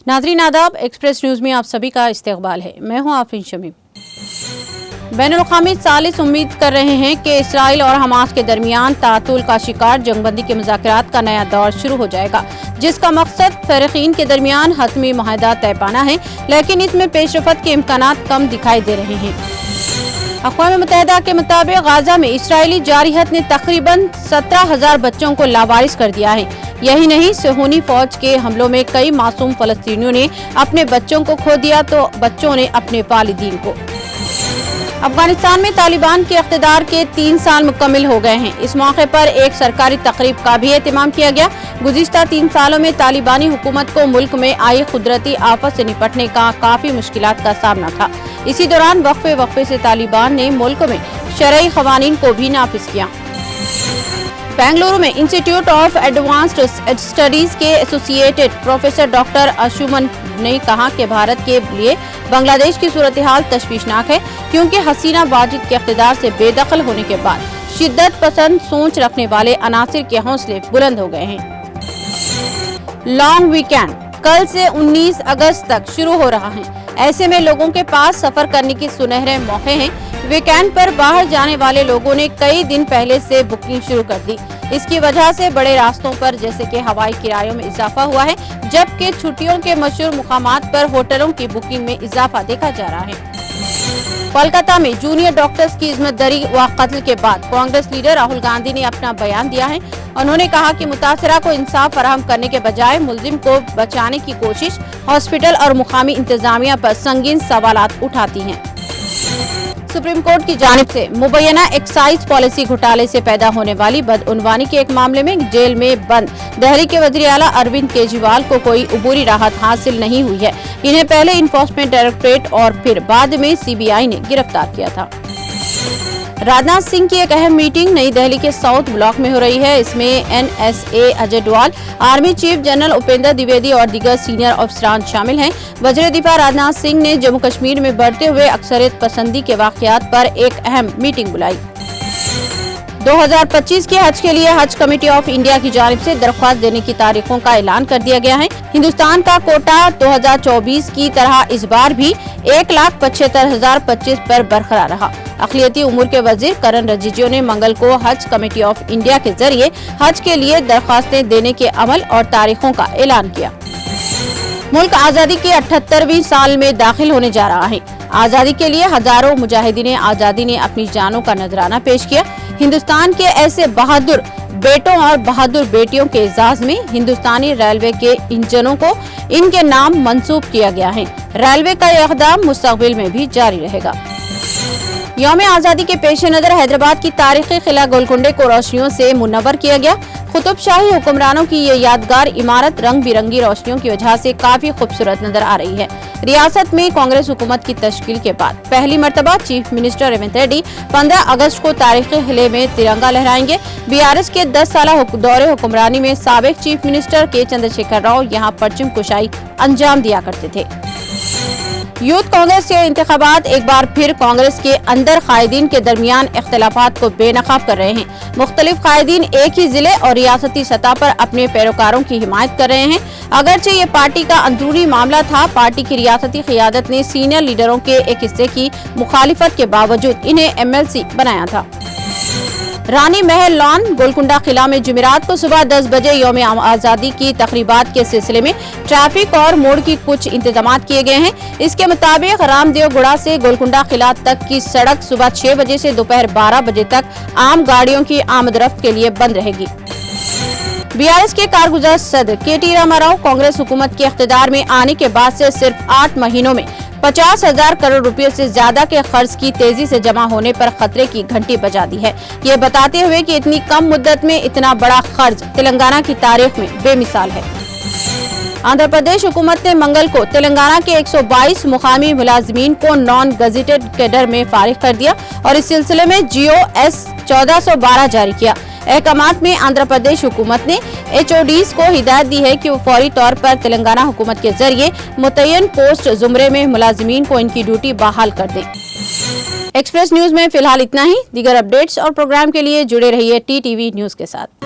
नाज़रीन आदाब, express news में आप सभी का इस्तकबाल है। मैं हूं आफरीन शमीम। बैनुल-अक़वामी सालिस उम्मीद कर रहे हैं कि इसराइल और हमास के दरमियान तातुल का शिकार जंगबंदी के मुज़ाकरात का नया दौर शुरू हो जाएगा, जिसका मकसद फ़रीक़ीन के दरमियान हतमी मुआहदा तय पाना है, लेकिन इसमें पेशरफ़्त के इम्कानात कम दिखाई दे रहे हैं। अक़वाम मुत्तहिदा के मुताबिक गाज़ा में इसराइली जारहियत ने तकरीबन 17,000 बच्चों को लावारिस कर दिया है। यही नहीं, सहूनी फौज के हमलों में कई मासूम फ़लस्तीनियों ने अपने बच्चों को खो दिया तो बच्चों ने अपने वालिदीन को। अफगानिस्तान में तालिबान के इक़्तिदार के 3 साल मुकम्मिल हो गए हैं। इस मौके पर एक सरकारी तकरीब का भी एहतमाम किया गया। गुज़िश्ता 3 सालों में तालिबानी हुकूमत को मुल्क में आई कुदरती आफत से निपटने का काफ़ी मुश्किलात का सामना था। इसी दौरान वक्फे से तालिबान ने मुल्क में शरई क़वानीन को भी नाफिज किया। बेंगलुरु में इंस्टीट्यूट ऑफ एडवांस्ड स्टडीज के एसोसिएटेड प्रोफेसर डॉक्टर अंशुमन ने कहा कि भारत के लिए बांग्लादेश की सूरत हाल तशवीशनाक है, क्योंकि हसीना वाजिद के इक़्तिदार से बेदखल होने के बाद शिद्दत पसंद सोच रखने वाले अनासिर के हौसले बुलंद हो गए हैं। लॉन्ग वीकेंड कल से 19 अगस्त तक शुरू हो रहा है। ऐसे में लोगों के पास सफर करने की सुनहरे मौके हैं। वीकेंड पर बाहर जाने वाले लोगों ने कई दिन पहले से बुकिंग शुरू कर दी। इसकी वजह से बड़े रास्तों पर जैसे कि हवाई किरायों में इजाफा हुआ है, जबकि छुट्टियों के मशहूर मुकामात पर होटलों की बुकिंग में इजाफा देखा जा रहा है। कोलकाता में जूनियर डॉक्टर्स की इज़्मतदरी व कत्ल के बाद कांग्रेस लीडर राहुल गांधी ने अपना बयान दिया है। उन्होंने कहा कि मुतासरा को इंसाफ फराहम करने के बजाय मुलजिम को बचाने की कोशिश हॉस्पिटल और मुकामी इंतजामिया पर संगीन सवालात उठाती है। सुप्रीम कोर्ट की जानिब से मुबैना एक्साइज पॉलिसी घोटाले से पैदा होने वाली बदउनवानी के एक मामले में जेल में बंद दिल्ली के वज़ीर आला अरविंद केजरीवाल को कोई अबूरी राहत हासिल नहीं हुई है। इन्हें पहले इन्फोर्समेंट डायरेक्टरेट और फिर बाद में सीबीआई ने गिरफ्तार किया था। राजनाथ सिंह की एक अहम मीटिंग नई दिल्ली के साउथ ब्लॉक में हो रही है। इसमें NSA Ajay Doval, army chief general Upendra Dwivedi और दीगर सीनियर अफसरान शामिल हैं। वज़ीर दिफा राजनाथ सिंह ने जम्मू कश्मीर में बढ़ते हुए अक्सरियत पसंदी के वाक़यात पर एक अहम मीटिंग बुलाई। 2025 के हज के लिए हज कमेटी ऑफ इंडिया की जानिब से दरख्वास्त देने की तारीखों का ऐलान कर दिया गया है। हिंदुस्तान का कोटा 2024 की तरह इस बार भी 1,75,025 पर बरकरार रहा। अक़लियती उमूर के वज़ीर करण रिजिजू ने मंगल को हज कमेटी ऑफ इंडिया के जरिए हज के लिए दरख्वास्तें देने के अमल और तारीखों का ऐलान किया। मुल्क आज़ादी के 78वें साल में दाखिल होने जा रहा है। आज़ादी के लिए हजारों मुजाहिदीन आज़ादी ने अपनी जानों का नजराना पेश किया। हिंदुस्तान के ऐसे बहादुर बेटों और बहादुर बेटियों के एजाज में हिंदुस्तानी रेलवे के इंजनों को इनके नाम मंसूब किया गया है। रेलवे का यह इक़दाम मुस्तक़बिल में भी जारी रहेगा। यौम आज़ादी के पेश नज़र हैदराबाद की तारीखी किला गोलकुंडे को रोशनियों से मुनव्वर किया गया। कुतुब शाही हुक्मरानों की ये यादगार इमारत रंग बिरंगी रोशनियों की वजह से काफी खूबसूरत नजर आ रही है। रियासत में कांग्रेस हुकूमत की तश्कील के बाद पहली मर्तबा चीफ मिनिस्टर रेवंत रेड्डी 15 अगस्त को तारीखी किले में तिरंगा लहराएंगे। बीआरएस के 10 साल दौरे हुक्मरानी में साबिक चीफ मिनिस्टर के चंद्रशेखर राव यहाँ परचम कुशाई अंजाम दिया करते थे। यूथ कांग्रेस के इंतखाबात एक बार फिर कांग्रेस के अंदर कायदीन के दरमियान इख्तिलाफात को बेनकाब कर रहे हैं। मुख्तलिफ कायदीन एक ही जिले और रियासती सतह पर अपने पैरोकारों की हिमायत कर रहे हैं। अगरचे ये पार्टी का अंदरूनी मामला था, पार्टी की रियासती क़ियादत ने सीनियर लीडरों के एक हिस्से की मुखालिफत के बावजूद इन्हें एमएलसी बनाया था। रानी महल लॉन गोलकुंडा किला में जुमेरात को सुबह 10 बजे यौम आज़ादी की तकरीबात के सिलसिले में ट्रैफिक और मोड़ की कुछ इंतजाम किए गए हैं। इसके मुताबिक रामदेवगुड़ा से गोलकुंडा किला तक की सड़क सुबह 6 बजे से दोपहर 12 बजे तक आम गाड़ियों की आमदरफ्त के लिए बंद रहेगी। बीआरएस के कारगुजार सदर केटी रामाराव कांग्रेस हुकूमत के इख्तिदार में आने के बाद से सिर्फ 8 महीनों में 50,000 करोड़ रुपए से ज्यादा के खर्च की तेजी से जमा होने पर खतरे की घंटी बजा दी है। ये बताते हुए कि इतनी कम मुद्दत में इतना बड़ा खर्च तेलंगाना की तारीख में बेमिसाल है। आंध्र प्रदेश हुकूमत ने मंगल को तेलंगाना के 122 मुकामी मुलाजिमीन को नॉन गजेटेड कैडर में फारिग कर दिया और इस सिलसिले में GO/S 1412 जारी किया। अहकामात में आंध्र प्रदेश हुकूमत ने HODs को हिदायत दी है कि वो फौरी तौर पर तेलंगाना हुकूमत के जरिए मुतय्यन पोस्ट जुमरे में मुलाजिमीन को इनकी ड्यूटी बहाल कर दें। एक्सप्रेस न्यूज में फिलहाल इतना ही। दीगर अपडेट्स और प्रोग्राम के लिए जुड़े रहिए TTV न्यूज के साथ।